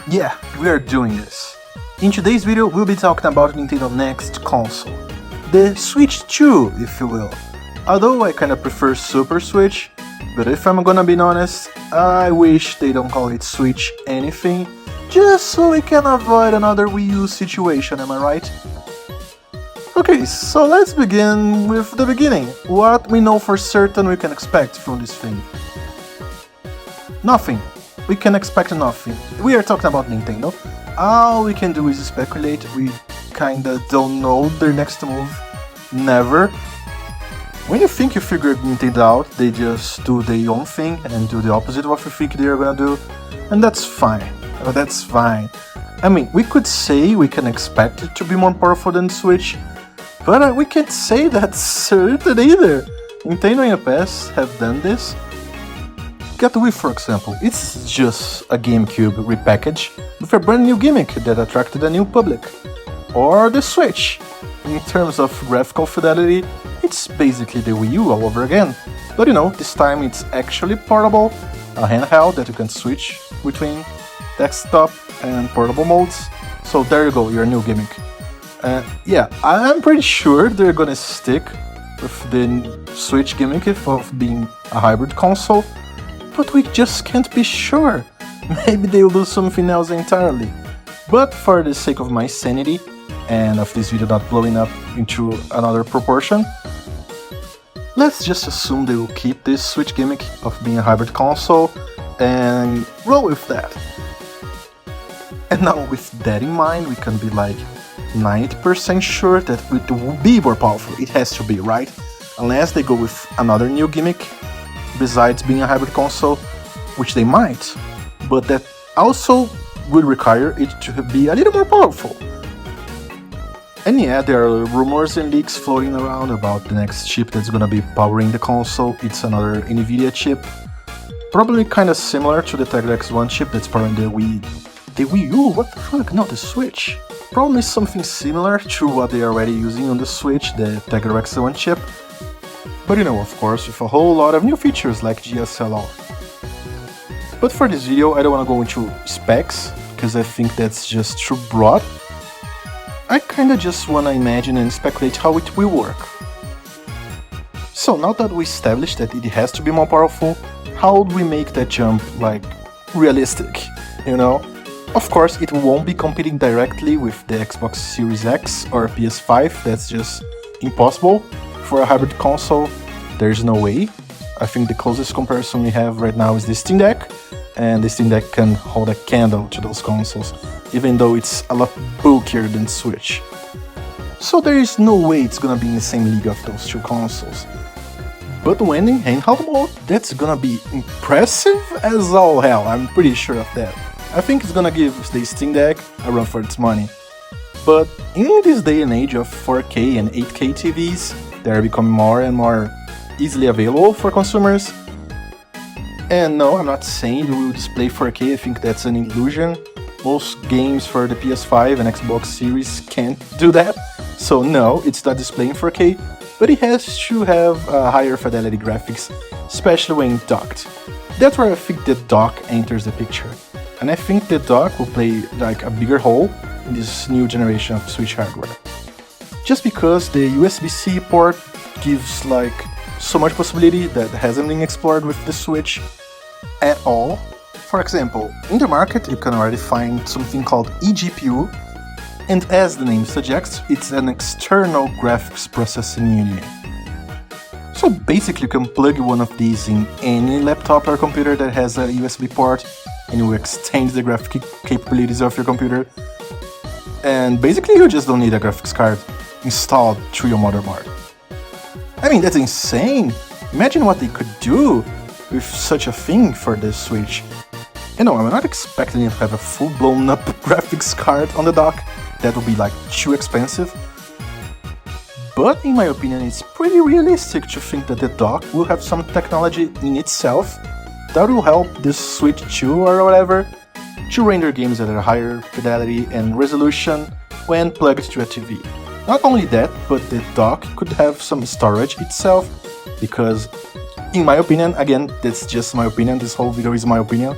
Yeah, we are doing this. In today's video, we'll be talking about Nintendo's next console. The Switch 2, if you will. Although I kinda prefer Super Switch, but if I'm gonna be honest, I wish they don't call it Switch anything, just so we can avoid another Wii U situation, am I right? Okay, so let's begin with the beginning. What we know for certain we can expect from this thing. Nothing. We can expect nothing. We are talking about Nintendo. All we can do is speculate. We kinda don't know their next move. Never. When you think you figured Nintendo out, they just do their own thing and do the opposite of what you think they're gonna do. And that's fine. That's fine. I mean, we could say we can expect it to be more powerful than Switch, but we can't say that's certain either. Nintendo in the past have done this. Get the Wii, for example. It's just a GameCube repackaged with a brand new gimmick that attracted a new public. Or the Switch. In terms of graphical fidelity, it's basically the Wii U all over again. But you know, this time it's actually portable, a handheld that you can switch between desktop and portable modes. So there you go, your new gimmick. Yeah, I'm pretty sure they're gonna stick with the Switch gimmick of being a hybrid console. But we just can't be sure. Maybe they'll do something else entirely. But for the sake of my sanity, and of this video not blowing up into another proportion, let's just assume they will keep this Switch gimmick of being a hybrid console and roll with that. And now with that in mind, we can be like 90% sure that it will be more powerful. It has to be, right? Unless they go with another new gimmick besides being a hybrid console, which they might, but that also would require it to be a little more powerful. And yeah, there are rumors and leaks floating around about the next chip that's gonna be powering the console. It's another NVIDIA chip, probably kinda similar to the Tegra X1 chip that's powering the Wii U, what the fuck, no, the Switch. Probably something similar to what they are already using on the Switch, the Tegra X1 chip. But you know, of course, with a whole lot of new features like GSLR. But for this video, I don't want to go into specs, because I think that's just too broad. I kinda just want to imagine and speculate how it will work. So now that we established that it has to be more powerful, how do we make that jump, like, realistic, you know? Of course, it won't be competing directly with the Xbox Series X or PS5, that's just impossible. For a hybrid console, there's no way. I think the closest comparison we have right now is the Steam Deck, and the Steam Deck can hold a candle to those consoles, even though it's a lot bulkier than Switch. So there is no way it's gonna be in the same league of those two consoles. But when in handheld mode, that's gonna be impressive as all hell, I'm pretty sure of that. I think it's gonna give the Steam Deck a run for its money. But in this day and age of 4K and 8K TVs, they are becoming more and more easily available for consumers. And no, I'm not saying it will display 4K, I think that's an illusion. Most games for the PS5 and Xbox Series can't do that. So no, it's not displaying 4K, but it has to have higher fidelity graphics, especially when docked. That's where I think the dock enters the picture. And I think the dock will play like a bigger role in this new generation of Switch hardware. Just because the USB-C port gives like so much possibility that hasn't been explored with the Switch at all. For example, in the market you can already find something called eGPU, and as the name suggests, it's an external graphics processing unit. So basically you can plug one of these in any laptop or computer that has a USB port, and you extend the graphic capabilities of your computer. And basically you just don't need a graphics card installed to your motherboard. I mean, that's insane! Imagine what they could do with such a thing for the Switch. You know, I'm not expecting it to have a full-blown up graphics card on the dock. That would be like too expensive. But in my opinion, it's pretty realistic to think that the dock will have some technology in itself that will help the Switch 2 or whatever to render games at a higher fidelity and resolution when plugged to a TV. Not only that, but the dock could have some storage itself, because in my opinion, again, that's just my opinion, this whole video is my opinion,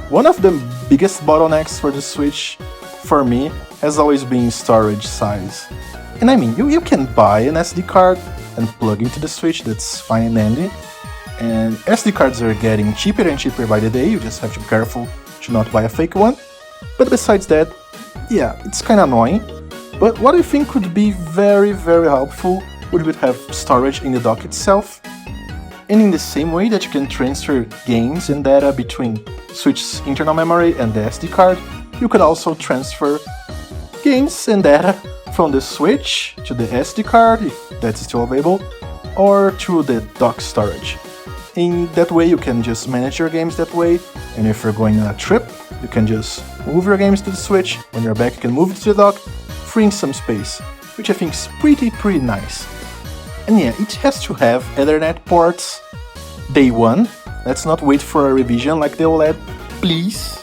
one of the biggest bottlenecks for the Switch, for me, has always been storage size. And I mean, you can buy an SD card and plug into the Switch, that's fine and dandy. And SD cards are getting cheaper and cheaper by the day, you just have to be careful to not buy a fake one. But besides that, yeah, it's kinda annoying. But what I think could be very, very helpful would be to have storage in the dock itself. And in the same way that you can transfer games and data between Switch's internal memory and the SD card, you could also transfer games and data from the Switch to the SD card, if that's still available, or to the dock storage. In that way you can just manage your games that way, and if you're going on a trip, you can just move your games to the Switch, when you're back you can move it to the dock, freeing some space, which I think is pretty nice. And yeah, it has to have Ethernet ports day one. Let's not wait for a revision like the OLED, please.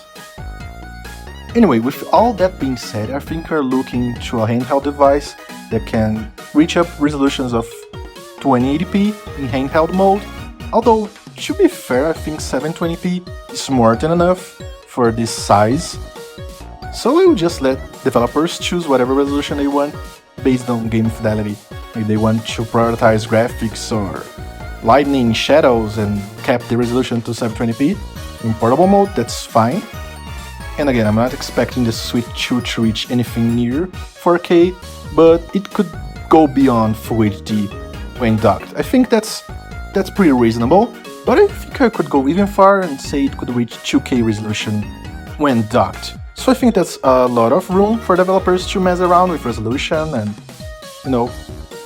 Anyway, with all that being said, I think we're looking to a handheld device that can reach up resolutions of 2080p in handheld mode. Although, to be fair, I think 720p is more than enough for this size. So I will just let developers choose whatever resolution they want based on game fidelity. If they want to prioritize graphics or lightning, shadows and cap the resolution to 720p in portable mode, that's fine. And again, I'm not expecting the Switch 2 to reach anything near 4K, but it could go beyond Full HD when docked. I think that's pretty reasonable, but I think I could go even far and say it could reach 2K resolution when docked. So I think that's a lot of room for developers to mess around with resolution and, you know,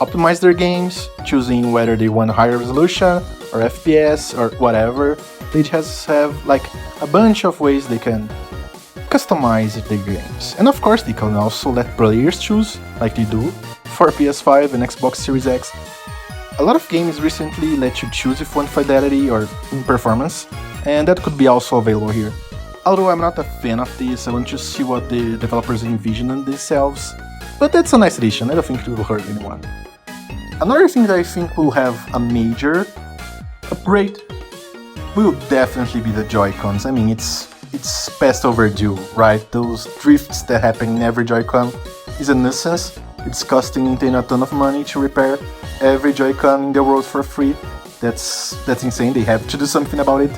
optimize their games, choosing whether they want higher resolution or FPS or whatever. They just have like a bunch of ways they can customize their games. And of course they can also let players choose, like they do for PS5 and Xbox Series X. A lot of games recently let you choose if you want fidelity or performance, and that could be also available here. Although I'm not a fan of this, I want to see what the developers envision in themselves, but that's a nice addition, I don't think it will hurt anyone. Another thing that I think will have a major upgrade will definitely be the Joycons. I mean, it's past overdue, right? Those drifts that happen in every Joy-Con is a nuisance. It's costing Nintendo a ton of money to repair every Joy-Con in the world for free. That's insane, they have to do something about it.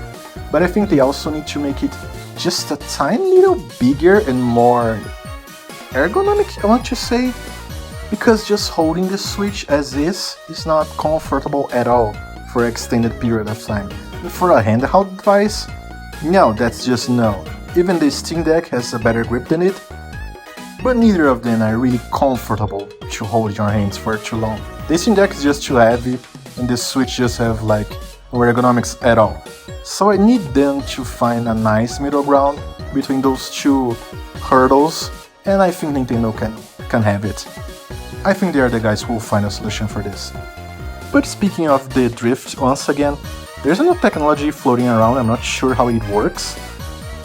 But I think they also need to make it just a tiny little bigger and more ergonomic, I want to say. Because just holding the Switch as is not comfortable at all for an extended period of time. And for a handheld device, no, that's just no. Even the Steam Deck has a better grip than it, but neither of them are really comfortable to hold in your hands for too long. The Steam Deck is just too heavy, and the Switch just have like no ergonomics at all. So I need them to find a nice middle ground between those two hurdles, and I think Nintendo can have it. I think they are the guys who will find a solution for this. But speaking of the drift, once again, there's a new technology floating around, I'm not sure how it works,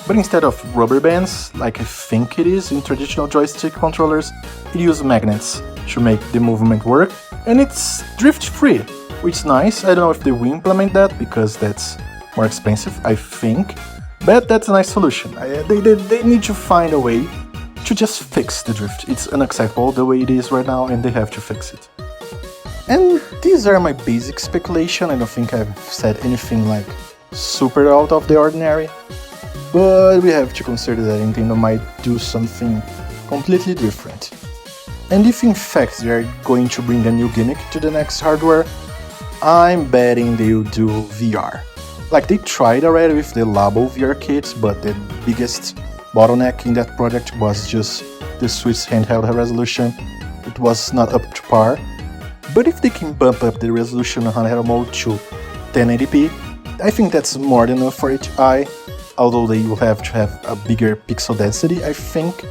but instead of rubber bands, like I think it is in traditional joystick controllers, it uses magnets to make the movement work, and it's drift-free, which is nice. I don't know if they will implement that, because that's more expensive, I think, but that's a nice solution. They need to find a way to just fix the drift. It's unacceptable the way it is right now, and they have to fix it. And these are my basic speculation. I don't think I've said anything like super out of the ordinary, but we have to consider that Nintendo might do something completely different. And if in fact they are going to bring a new gimmick to the next hardware, I'm betting they'll do VR. Like they tried already with the Labo VR kits, but the biggest bottleneck in that project was just the Switch handheld resolution. It was not up to par. But if they can bump up the resolution on handheld mode to 1080p, I think that's more than enough for each eye, although they will have to have a bigger pixel density, I think.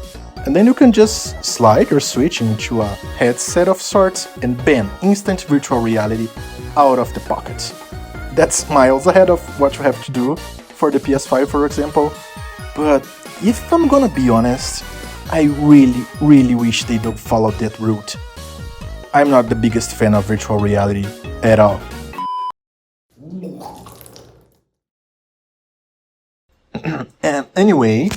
And then you can just slide your Switch into a headset of sorts, and bam, instant virtual reality out of the pocket. That's miles ahead of what you have to do for the PS5, for example. But if I'm gonna be honest, I really wish they don't follow that route. I'm not the biggest fan of virtual reality at all. And anyway,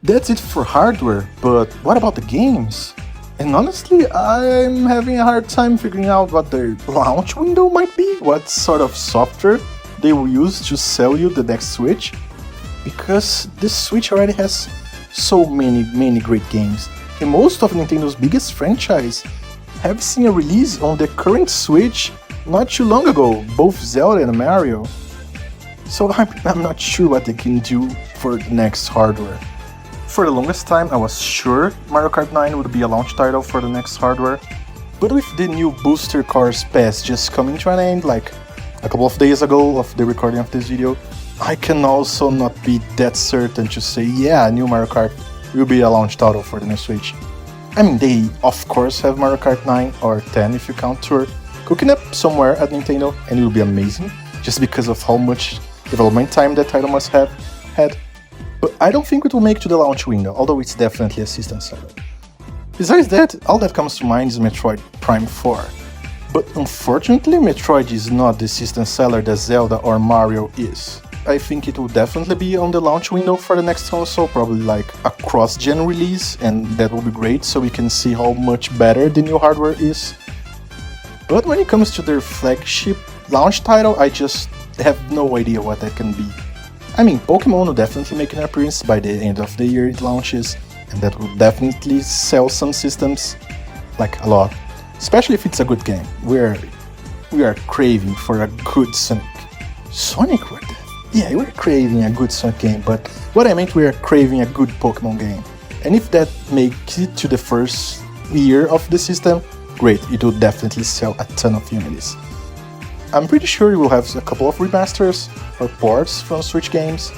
that's it for hardware, but what about the games? And honestly, I'm having a hard time figuring out what their launch window might be, what sort of software they will use to sell you the next Switch, because this Switch already has so many great games, and most of Nintendo's biggest franchise have seen a release on the current Switch not too long ago, both Zelda and Mario. So I'm not sure what they can do for the next hardware. For the longest time I was sure Mario Kart 9 would be a launch title for the next hardware, but with the new Booster Cars Pass just coming to an end, like a couple of days ago of the recording of this video, I can also not be that certain to say, yeah, new Mario Kart will be a launch title for the new Switch. I mean, they of course have Mario Kart 9 or 10 if you count Tour cooking up somewhere at Nintendo, and it will be amazing just because of how much development time that title must have had. But I don't think it will make to the launch window, although it's definitely a system seller. Besides that, all that comes to mind is Metroid Prime 4. But unfortunately, Metroid is not the system seller that Zelda or Mario is. I think it will definitely be on the launch window for the next console, probably like a cross-gen release, and that will be great so we can see how much better the new hardware is. But when it comes to their flagship launch title, I just have no idea what that can be. I mean, Pokémon will definitely make an appearance by the end of the year it launches, and that will definitely sell some systems, like a lot. Especially if it's a good game. We are craving for a good Sonic. Sonic, what the? Yeah, we're craving a good Sonic game, but what I meant, we are craving a good Pokémon game. And if that makes it to the first year of the system, great, it will definitely sell a ton of units. I'm pretty sure you will have a couple of remasters or ports from Switch games,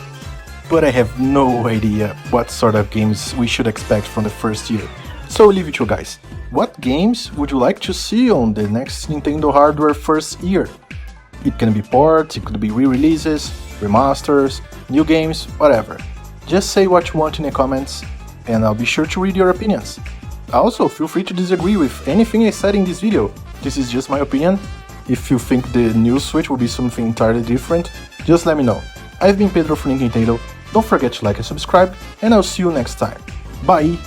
but I have no idea what sort of games we should expect from the first year. So I'll leave it to you guys. What games would you like to see on the next Nintendo hardware first year? It can be ports, it could be re-releases, remasters, new games, whatever. Just say what you want in the comments, and I'll be sure to read your opinions. Also, feel free to disagree with anything I said in this video. This is just my opinion. If you think the new Switch will be something entirely different, just let me know. I've been Pedro from Nintendo. Don't forget to like and subscribe, and I'll see you next time. Bye!